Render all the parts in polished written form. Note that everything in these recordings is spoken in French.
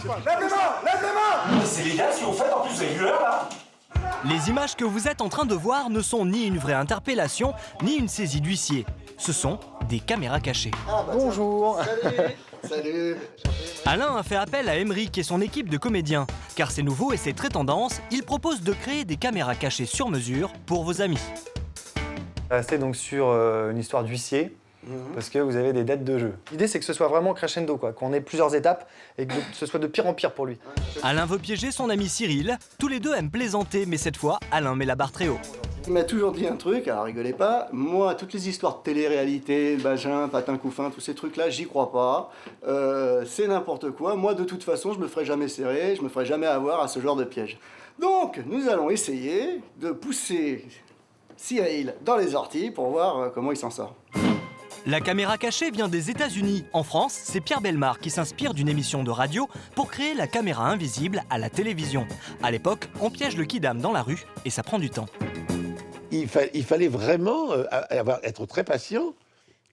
Lève les mains! Lève les mains! Mais c'est légal ce que vous faites, en plus, vous avez vu l'heure, là? Les images que vous êtes en train de voir ne sont ni une vraie interpellation, ni une saisie d'huissier. Ce sont des caméras cachées. Bonjour! Salut! Salut! Alain a fait appel à Emeric et son équipe de comédiens. Car c'est nouveau et c'est très tendance, il propose de créer des caméras cachées sur mesure pour vos amis. Restez donc sur une histoire d'huissier, parce que vous avez des dettes de jeu. L'idée, c'est que ce soit vraiment crescendo, quoi, qu'on ait plusieurs étapes et que ce soit de pire en pire pour lui. Alain veut piéger son ami Cyril. Tous les deux aiment plaisanter, mais cette fois, Alain met la barre très haut. Il m'a toujours dit un truc, alors rigolez pas, moi, toutes les histoires de télé-réalité, Bagin, Patin Couffin, tous ces trucs-là, j'y crois pas. C'est n'importe quoi. Moi, de toute façon, je me ferai jamais serrer, je me ferai jamais avoir à ce genre de piège. Donc, nous allons essayer de pousser Cyril dans les orties pour voir comment il s'en sort. La caméra cachée vient des États-Unis. En France, c'est Pierre Bellemare qui s'inspire d'une émission de radio pour créer la caméra invisible à la télévision. À l'époque, on piège le kidam dans la rue et ça prend du temps. Il fallait vraiment être très patient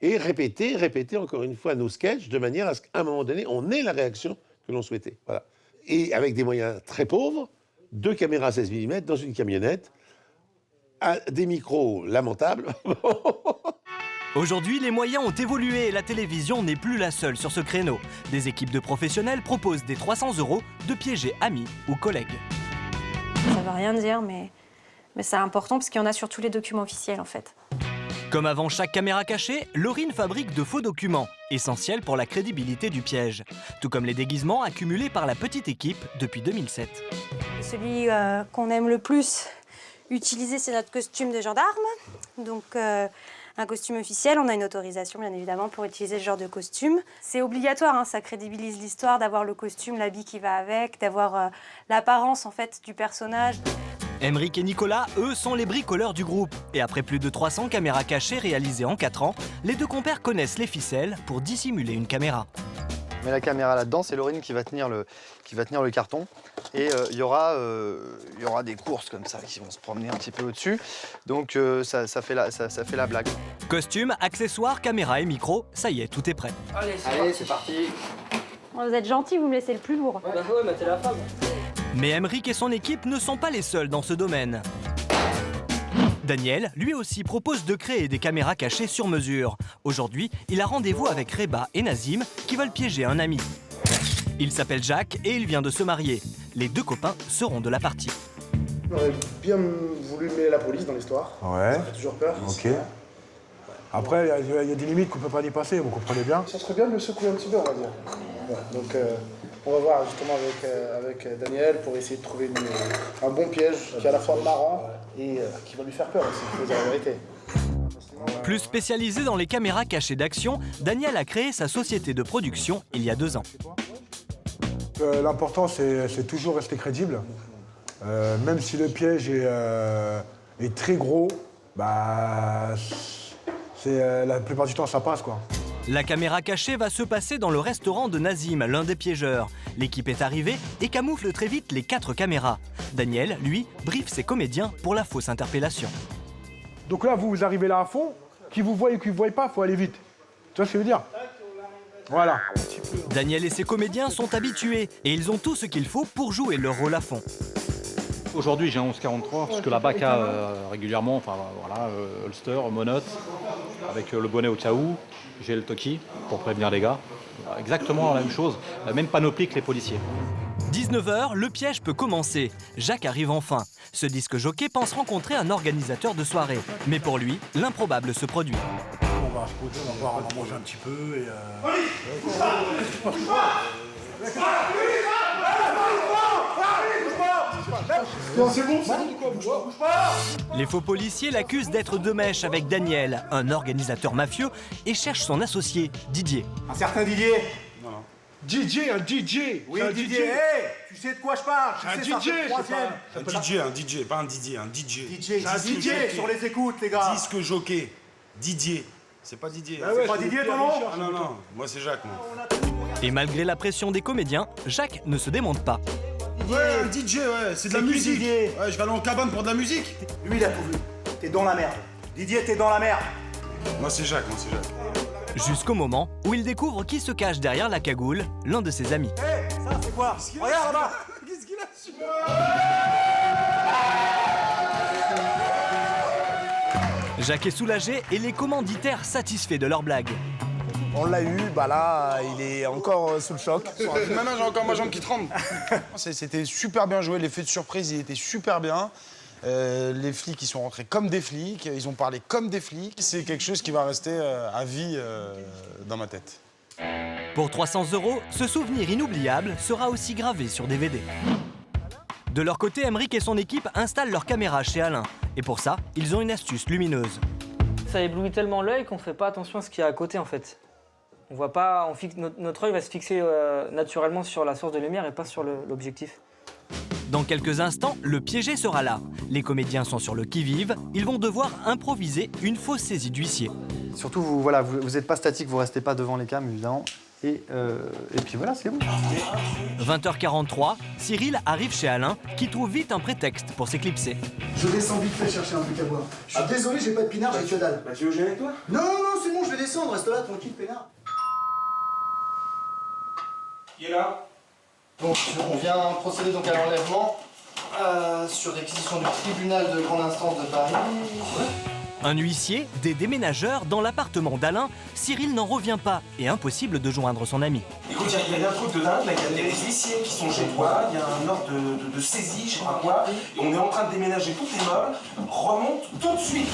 et répéter encore une fois nos sketchs de manière à ce qu'à un moment donné, on ait la réaction que l'on souhaitait. Voilà. Et avec des moyens très pauvres, 2 caméras 16 mm dans une camionnette, des micros lamentables. Aujourd'hui, les moyens ont évolué et la télévision n'est plus la seule sur ce créneau. Des équipes de professionnels proposent des 300 € de piéger amis ou collègues. Ça veut rien dire, mais c'est important parce qu'il y en a sur tous les documents officiels en fait. Comme avant chaque caméra cachée, Laurine fabrique de faux documents, essentiels pour la crédibilité du piège. Tout comme les déguisements accumulés par la petite équipe depuis 2007. Celui qu'on aime le plus utiliser, c'est notre costume de gendarme. Donc un costume officiel, on a une autorisation bien évidemment pour utiliser ce genre de costume. C'est obligatoire, hein, ça crédibilise l'histoire d'avoir le costume, l'habit qui va avec, d'avoir l'apparence en fait du personnage. Emeric et Nicolas, eux, sont les bricoleurs du groupe. Et après plus de 300 caméras cachées réalisées en 4 ans, les deux compères connaissent les ficelles pour dissimuler une caméra. On met la caméra là-dedans, c'est Laurine qui va tenir le carton. Et il y aura des courses comme ça qui vont se promener un petit peu au-dessus. Donc ça fait la blague. Costume, accessoires, caméra et micro, ça y est, tout est prêt. Allez, c'est parti. Vous êtes gentil, vous me laissez le plus lourd. Bah ouais, mais t'es la femme. Mais Emeric et son équipe ne sont pas les seuls dans ce domaine. Daniel, lui aussi, propose de créer des caméras cachées sur mesure. Aujourd'hui, il a rendez-vous avec Reba et Nazim qui veulent piéger un ami. Il s'appelle Jacques et il vient de se marier. Les deux copains seront de la partie. J'aurais bien voulu mêler la police dans l'histoire. Ouais. Ça fait toujours peur. Ok. Après, il y a des limites qu'on ne peut pas dépasser, vous comprenez bien? Ça serait bien de le secouer un petit peu, on va dire. Voilà. Donc on va voir justement avec Daniel pour essayer de trouver un bon piège qui est à la fois marrant et qui va lui faire peur aussi, il faut dire la vérité. Plus spécialisé dans les caméras cachées d'action, Daniel a créé sa société de production il y a 2 ans. L'important, c'est toujours rester crédible. Même si le piège est très gros, bah, la plupart du temps, ça passe, quoi. La caméra cachée va se passer dans le restaurant de Nazim, l'un des piégeurs. L'équipe est arrivée et camoufle très vite les 4 caméras. Daniel, lui, briefe ses comédiens pour la fausse interpellation. Donc là, vous arrivez là à fond, qui vous voit et qui ne vous voit pas, il faut aller vite. Tu vois ce que je veux dire? Voilà. Daniel et ses comédiens sont habitués et ils ont tout ce qu'il faut pour jouer leur rôle à fond. Aujourd'hui, j'ai un 11-43, parce que la BAC a régulièrement, enfin voilà, holster, monote, avec le bonnet au cas où. J'ai le toki pour prévenir les gars. Exactement la même chose, la même panoplie que les policiers. 19h, le piège peut commencer. Jacques arrive enfin. Ce disque jockey pense rencontrer un organisateur de soirée. Mais pour lui, l'improbable se produit. On va se poser, on va voir, manger un petit peu et... Les faux policiers l'accusent d'être de mèche avec Daniel, un organisateur mafieux, et cherchent son associé, Didier. Un certain Didier. Non. DJ, un DJ. Oui, Didier. Hey, tu sais de quoi je parle? Un DJ, un DJ, pas un Didier, un DJ. DJ, un DJ sur les écoutes, les gars. Disque jockey, Didier. C'est pas Didier. C'est pas Didier ton nom? Ah non, moi c'est Jacques, moi. Et malgré la pression des comédiens, Jacques ne se démonte pas. Ouais, un DJ, ouais, c'est de la musique. Didier. Ouais, je vais aller en cabane pour de la musique. Lui, il a tout vu. T'es dans la merde. Didier, t'es dans la merde. Moi c'est Jacques. Jusqu'au moment où il découvre qui se cache derrière la cagoule, l'un de ses amis. Hey, ça C'est quoi? Regarde là-bas. Qu'est-ce qu'il a su? Jacques est soulagé et les commanditaires satisfaits de leur blague. On l'a eu, bah là, il est encore sous le choc. Maintenant, j'ai encore ma jambe qui tremble. C'était super bien joué, l'effet de surprise, il était super bien. Les flics, ils sont rentrés comme des flics, ils ont parlé comme des flics. C'est quelque chose qui va rester à vie dans ma tête. Pour 300 €, ce souvenir inoubliable sera aussi gravé sur DVD. De leur côté, Emeric et son équipe installent leur caméra chez Alain. Et pour ça, ils ont une astuce lumineuse. Ça éblouit tellement l'œil qu'on fait pas attention à ce qu'il y a à côté en fait. On voit pas, notre œil va se fixer naturellement sur la source de lumière et pas sur l'objectif. Dans quelques instants, le piégé sera là. Les comédiens sont sur le qui-vive, ils vont devoir improviser une fausse saisie d'huissier. Surtout, vous n'êtes pas statique, vous restez pas devant les cams, évidemment. Et puis voilà, c'est bon. 20h43, Cyril arrive chez Alain, qui trouve vite un prétexte pour s'éclipser. Je descends vite fait chercher un truc à boire. Je suis désolé, j'ai pas de pinard, j'ai que dalle. Bah tu veux jouer avec toi? Non, non, c'est bon, je vais descendre, reste là, tranquille, pinard. Qui est là? Donc, on vient procéder donc à l'enlèvement sur réquisition du tribunal de grande instance de Paris. Un huissier, des déménageurs dans l'appartement d'Alain, Cyril n'en revient pas et impossible de joindre son ami. Écoute, il y a un truc de dingue, là, il y a des huissiers qui sont chez toi, il y a un ordre de saisie, je sais pas quoi, et on est en train de déménager tous les meubles, remonte tout de suite.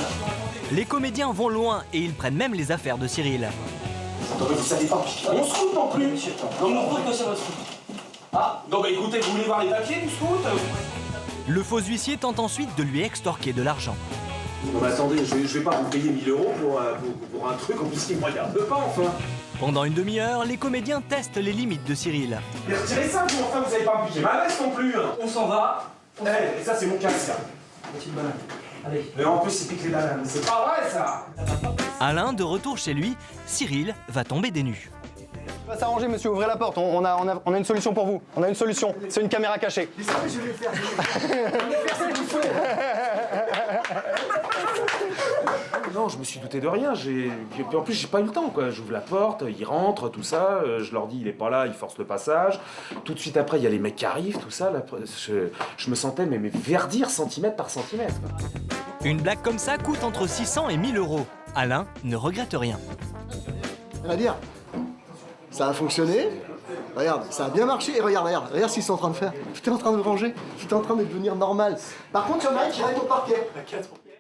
Les comédiens vont loin et ils prennent même les affaires de Cyril. Non mais vous savez pas, on scout non plus. On nous prouve que c'est votre scout. Ah, non bah écoutez, vous voulez voir les papiers du scout? Le faux huissier tente ensuite de lui extorquer de l'argent. Non mais attendez, je vais pas vous payer 1000 € pour un truc en plus qui me regarde pas enfin. Pendant une demi-heure, les comédiens testent les limites de Cyril. Mais retirez ça, vous enfin vous avez pas piqué ma veste non plus. On s'en va. Eh, et ça c'est mon casque. Petite banane. Allez. Mais en plus il pique les bananes, c'est pas vrai ça. Alain, de retour chez lui, Cyril va tomber des nues. Ça va s'arranger, monsieur, ouvrez la porte. On a une solution pour vous. On a une solution. C'est une caméra cachée. Mais ça, je vais le faire, je vais le faire, c'est qu'il faut. Non, je me suis douté de rien. En plus, j'ai pas eu le temps, quoi. J'ouvre la porte, ils rentrent, tout ça. Je leur dis, il est pas là, ils forcent le passage. Tout de suite après, il y a les mecs qui arrivent, tout ça. Là, je me sentais mais verdir centimètre par centimètre. Une blague comme ça coûte entre 600 et 1000 €. Alain ne regrette rien. Rien à dire. Ça a fonctionné. Regarde, ça a bien marché. Et regarde ce qu'ils sont en train de faire. Tout est en train de ranger. Tout est en train de devenir normal. Par contre, il y en a un qui reste au parquet.